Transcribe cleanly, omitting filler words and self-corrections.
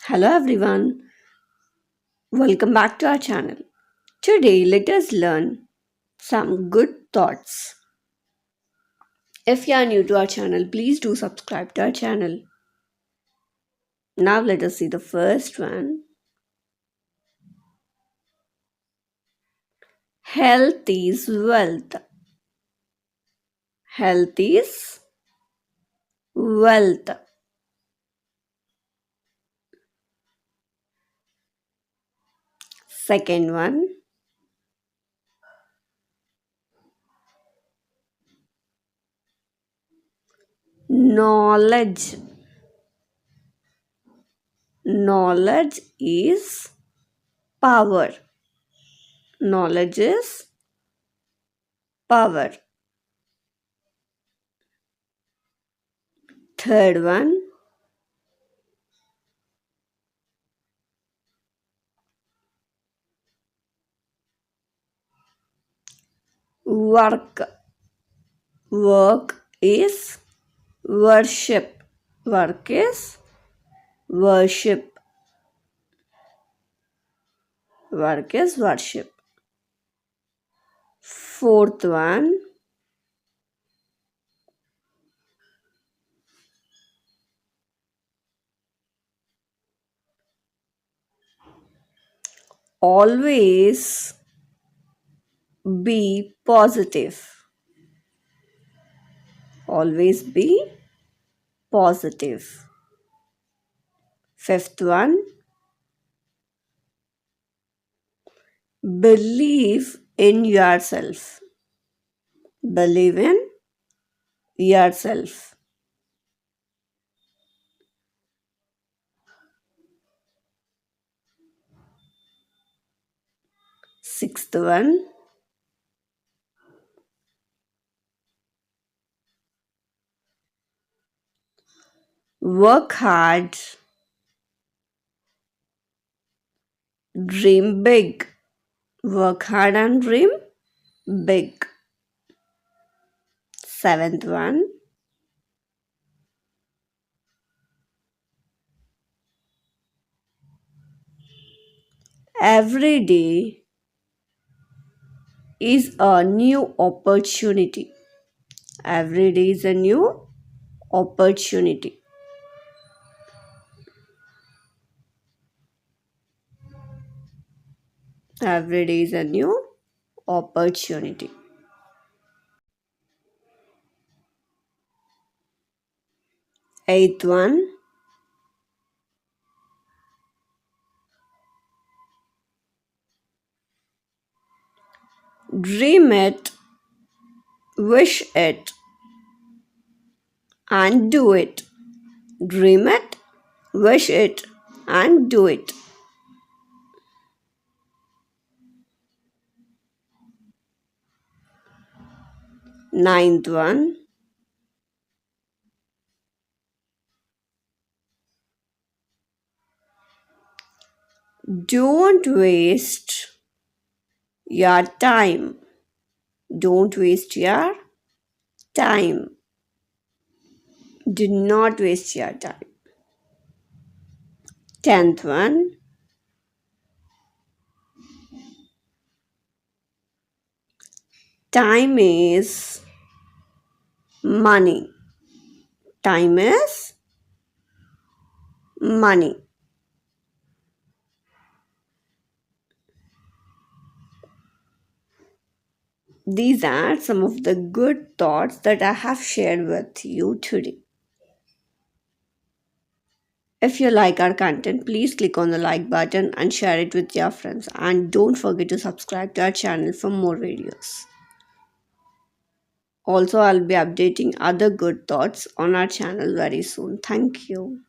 Hello everyone, welcome back to our channel. Today let us learn some good thoughts. If you are new to our channel, please do subscribe to our channel. Now let us see the first one. Health is wealth. Health is wealth. Second one. Knowledge. Knowledge is power. Knowledge is power. Third one. Work. Work is worship. Work is worship. Work is worship. Fourth one. Always be positive. Always be positive. Fifth one. Believe in yourself. Believe in yourself. Sixth one. Work hard. Dream big. Work hard and dream big. Seventh one. Every day is a new opportunity. Every day is a new opportunity. Every day is a new opportunity. Eighth one. Dream it, wish it, and do it. Dream it, wish it, and do it. Ninth one. Don't waste your time. Don't waste your time. Do not waste your time. Tenth one. Time is money. Time is money. These are some of the good thoughts that I have shared with you today. If you like our content, please click on the like button and share it with your friends. And don't forget to subscribe to our channel for more videos. Also, I'll be updating other good thoughts on our channel very soon. Thank you.